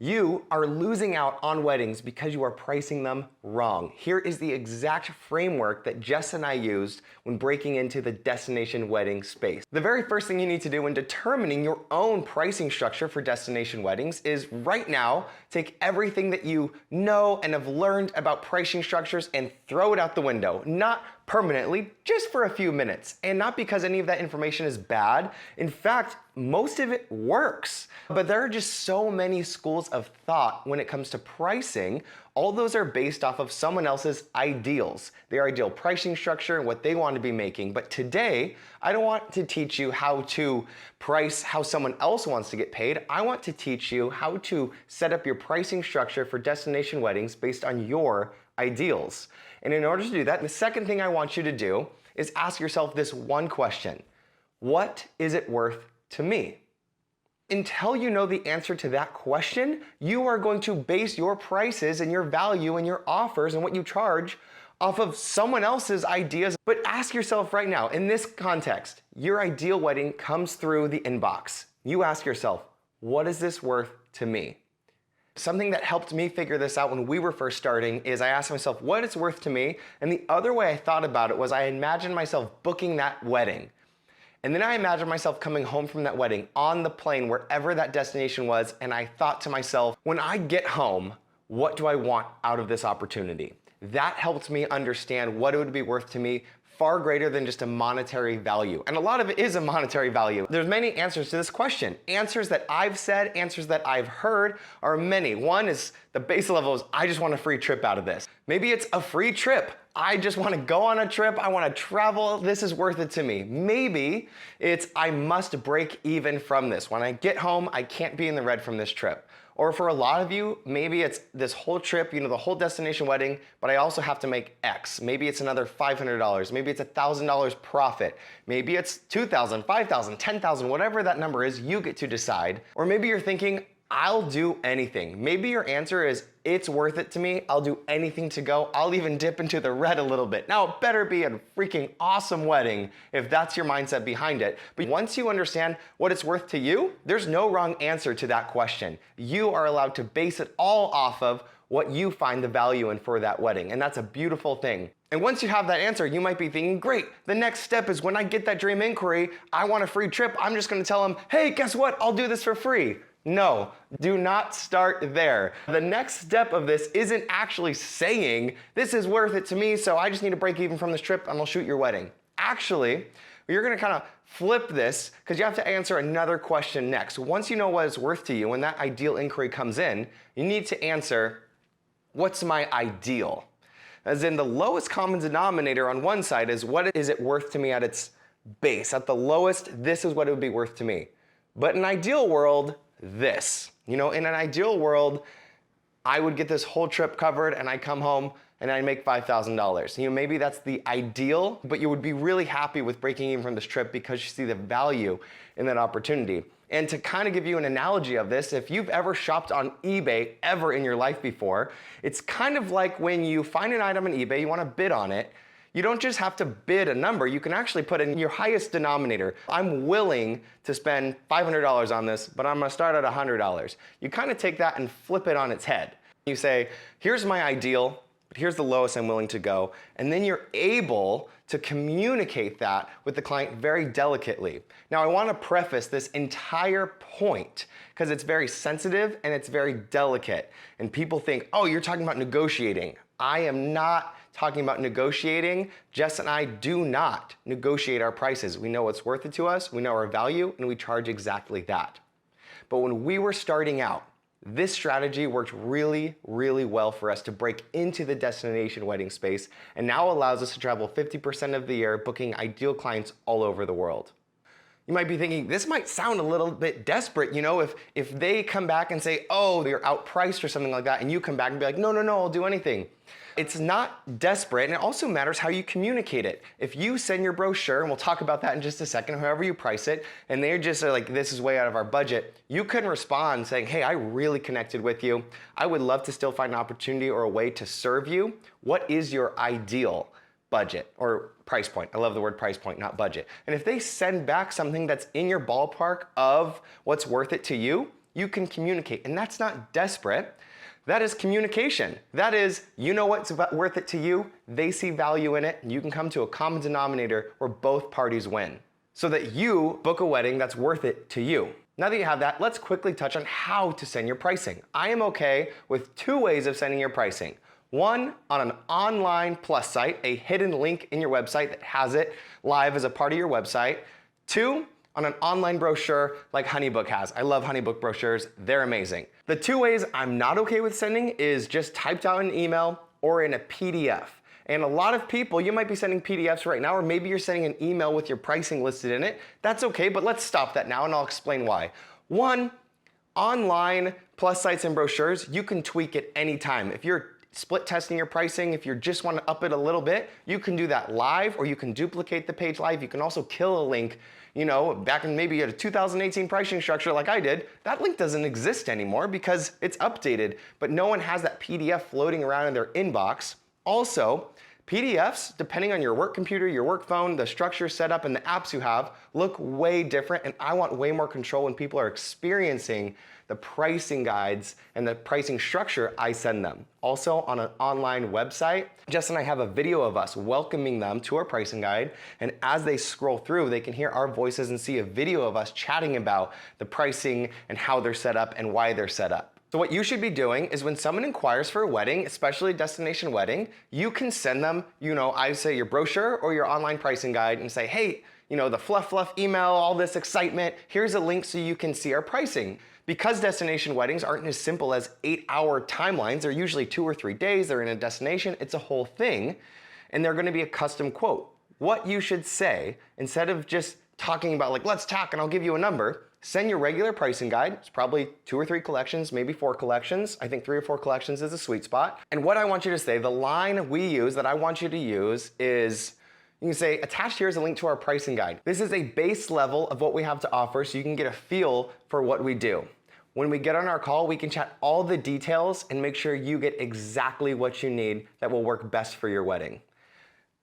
You are losing out on weddings because you are pricing them wrong. Here is the exact framework that Jess and I used when breaking into the destination wedding space. The very first thing you need to do when determining your own pricing structure for destination weddings is right now take everything that you know and have learned about pricing structures and throw it out the window. Not permanently, just for a few minutes. And not because any of that information is bad. In fact, most of it works. But there are just so many schools of thought when it comes to pricing. All those are based off of someone else's ideals, their ideal pricing structure and what they want to be making. But today, I don't want to teach you how to price how someone else wants to get paid. I want to teach you how to set up your pricing structure for destination weddings based on your ideals. And in order to do that, the second thing I want you to do is ask yourself this one question. What is it worth to me? Until you know the answer to that question, you are going to base your prices and your value and your offers and what you charge off of someone else's ideas. But ask yourself right now, in this context, your ideal wedding comes through the inbox. You ask yourself, what is this worth to me? Something that helped me figure this out when we were first starting is I asked myself what it's worth to me, and the other way I thought about it was I imagined myself booking that wedding. And then I imagined myself coming home from that wedding on the plane, wherever that destination was, and I thought to myself, when I get home, what do I want out of this opportunity? That helped me understand what it would be worth to me, far greater than just a monetary value. And a lot of it is a monetary value. There's many answers to this question. Answers that I've said, answers that I've heard are many. One is the base level is I just want a free trip out of this. Maybe it's a free trip. I just want to go on a trip. I want to travel. This is worth it to me. Maybe it's I must break even from this. When I get home, I can't be in the red from this trip. Or for a lot of you, maybe it's this whole trip, the whole destination wedding, but I also have to make X. Maybe it's another $500. Maybe it's $1,000 profit. Maybe it's $2,000, $5,000, $10,000, whatever that number is, you get to decide. Or maybe you're thinking, I'll do anything. Maybe your answer is, it's worth it to me. I'll do anything to go. I'll even dip into the red a little bit. Now, it better be a freaking awesome wedding if that's your mindset behind it. But once you understand what it's worth to you, there's no wrong answer to that question. You are allowed to base it all off of what you find the value in for that wedding. And that's a beautiful thing. And once you have that answer, you might be thinking, great, the next step is when I get that dream inquiry, I want a free trip. I'm just gonna tell them, hey, guess what? I'll do this for free. No, do not start there. The next step of this isn't actually saying, this is worth it to me, so I just need to break even from this trip and I'll shoot your wedding. Actually, you're gonna kind of flip this because you have to answer another question next. Once you know what it's worth to you, when that ideal inquiry comes in, you need to answer, what's my ideal? As in the lowest common denominator on one side is what is it worth to me at its base. At the lowest, this is what it would be worth to me. But in an ideal world, this. In an ideal world, I would get this whole trip covered and I come home and I make $5,000. Maybe that's the ideal, but you would be really happy with breaking even from this trip because you see the value in that opportunity. And to kind of give you an analogy of this, if you've ever shopped on eBay ever in your life before, it's kind of like when you find an item on eBay, you want to bid on it. You don't just have to bid a number, you can actually put in your highest denominator. I'm willing to spend $500 on this, but I'm gonna start at $100. You kind of take that and flip it on its head. You say, here's my ideal, but here's the lowest I'm willing to go. And then you're able to communicate that with the client very delicately. Now I wanna preface this entire point because it's very sensitive and it's very delicate. And people think, oh, you're talking about negotiating. I am not talking about negotiating. Jess and I do not negotiate our prices. We know what's worth it to us, we know our value, and we charge exactly that. But when we were starting out, this strategy worked really, really well for us to break into the destination wedding space and now allows us to travel 50% of the year, booking ideal clients all over the world. You might be thinking, this might sound a little bit desperate, if they come back and say, oh, you're outpriced or something like that, and you come back and be like, no, I'll do anything. It's not desperate, and it also matters how you communicate it. If you send your brochure, and we'll talk about that in just a second, however you price it, and they're just like, this is way out of our budget, you can respond saying, hey, I really connected with you. I would love to still find an opportunity or a way to serve you. What is your ideal budget or price point? I love the word price point, not budget. And if they send back something that's in your ballpark of what's worth it to you, you can communicate. And that's not desperate. That is communication. That is, you know what's worth it to you, they see value in it, and you can come to a common denominator where both parties win, so that you book a wedding that's worth it to you. Now that you have that, let's quickly touch on how to send your pricing. I am okay with 2 ways of sending your pricing. One, on an online plus site, a hidden link in your website that has it live as a part of your website. 2, on an online brochure like HoneyBook has. I love HoneyBook brochures, they're amazing. The 2 ways I'm not okay with sending is just typed out in an email or in a PDF. And a lot of people, you might be sending PDFs right now, or maybe you're sending an email with your pricing listed in it. That's okay, but let's stop that now and I'll explain why. One, online plus sites and brochures, you can tweak it anytime. If you're split testing your pricing, if you just want to up it a little bit, you can do that live, or you can duplicate the page live. You can also kill a link, back in maybe a 2018 pricing structure like I did. That link doesn't exist anymore because it's updated, but no one has that PDF floating around in their inbox. Also, PDFs, depending on your work computer, your work phone, the structure set up, and the apps you have, look way different, and I want way more control when people are experiencing the pricing guides and the pricing structure I send them. Also, on an online website, Jess and I have a video of us welcoming them to our pricing guide, and as they scroll through, they can hear our voices and see a video of us chatting about the pricing and how they're set up and why they're set up. So what you should be doing is when someone inquires for a wedding, especially a destination wedding, you can send them, I say your brochure or your online pricing guide and say, hey, the fluff email, all this excitement, here's a link so you can see our pricing. Because destination weddings aren't as simple as 8-hour timelines, they're usually 2 or 3 days, they're in a destination, it's a whole thing, and they're gonna be a custom quote. What you should say, instead of just talking about like, let's talk and I'll give you a number, send your regular pricing guide. It's probably 2 or 3 collections, maybe 4 collections. I think 3 or 4 collections is a sweet spot. And what I want you to say, the line we use that I want you to use is, you can say, attached here is a link to our pricing guide. This is a base level of what we have to offer so you can get a feel for what we do. When we get on our call, we can chat all the details and make sure you get exactly what you need that will work best for your wedding.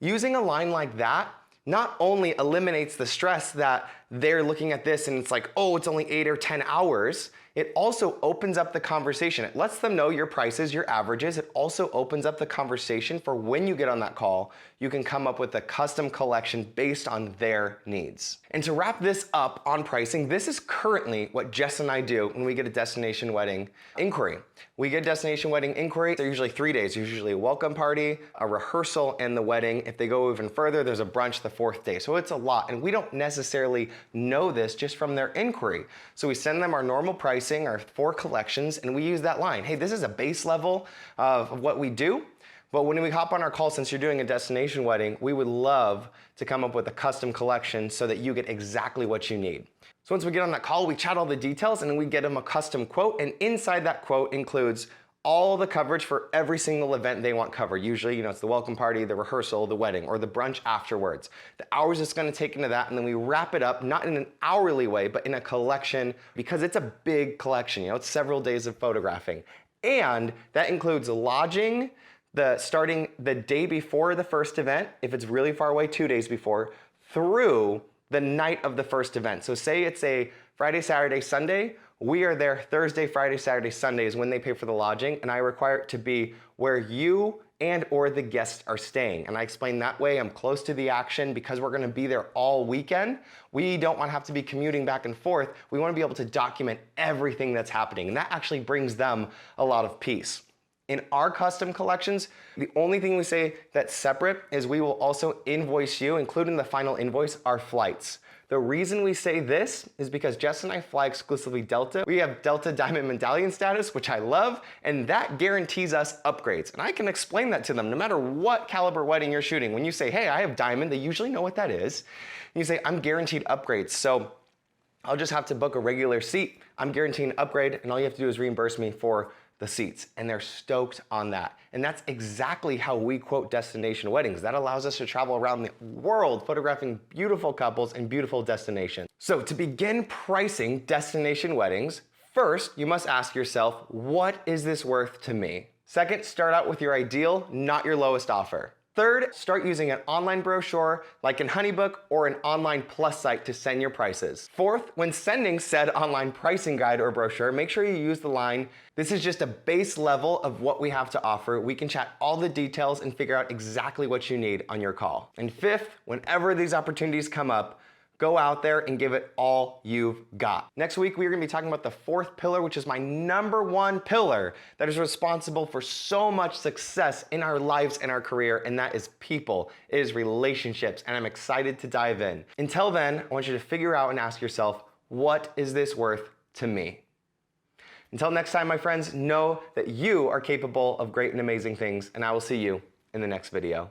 Using a line like that not only eliminates the stress that they're looking at this and it's like, oh, it's only 8 or 10 hours, it also opens up the conversation. It lets them know your prices, your averages. It also opens up the conversation for when you get on that call, you can come up with a custom collection based on their needs. And to wrap this up on pricing, this is currently what Jess and I do when we get a destination wedding inquiry. We get destination wedding inquiry. They're usually 3 days. There's usually a welcome party, a rehearsal, and the wedding. If they go even further, there's a brunch the 4th day. So it's a lot. And we don't necessarily know this just from their inquiry. So we send them our normal pricing, our 4 collections, and we use that line. Hey, this is a base level of what we do. But when we hop on our call, since you're doing a destination wedding, we would love to come up with a custom collection so that you get exactly what you need. So once we get on that call, we chat all the details and then we get them a custom quote. And inside that quote includes all the coverage for every single event they want covered. Usually, it's the welcome party, the rehearsal, the wedding, or the brunch afterwards. The hours it's gonna take into that, and then we wrap it up, not in an hourly way, but in a collection, because it's a big collection, it's several days of photographing. And that includes lodging, starting the day before the first event, if it's really far away, 2 days before, through the night of the first event. So say it's a Friday, Saturday, Sunday, we are there Thursday, Friday, Saturday, Sunday is when they pay for the lodging, and I require it to be where you and or the guests are staying. And I explain that way I'm close to the action because we're gonna be there all weekend. We don't wanna have to be commuting back and forth. We wanna be able to document everything that's happening, and that actually brings them a lot of peace. In our custom collections, the only thing we say that's separate is we will also invoice you, including the final invoice, our flights. The reason we say this is because Jess and I fly exclusively Delta. We have Delta Diamond Medallion status, which I love, and that guarantees us upgrades. And I can explain that to them no matter what caliber wedding you're shooting. When you say, hey, I have Diamond, they usually know what that is. And you say, I'm guaranteed upgrades. So I'll just have to book a regular seat. I'm guaranteeing an upgrade, and all you have to do is reimburse me for the seats, and they're stoked on that. And that's exactly how we quote destination weddings. That allows us to travel around the world photographing beautiful couples and beautiful destinations. So to begin pricing destination weddings, first, you must ask yourself, what is this worth to me? Second, start out with your ideal, not your lowest offer. Third, start using an online brochure like in Honeybook or an online plus site to send your prices. Fourth, when sending said online pricing guide or brochure, make sure you use the line, "This is just a base level of what we have to offer. We can chat all the details and figure out exactly what you need on your call." And fifth, whenever these opportunities come up, go out there and give it all you've got. Next week, we're gonna be talking about the fourth pillar, which is my #1 pillar that is responsible for so much success in our lives and our career, and that is people. It is relationships, and I'm excited to dive in. Until then, I want you to figure out and ask yourself, what is this worth to me? Until next time, my friends, know that you are capable of great and amazing things, and I will see you in the next video.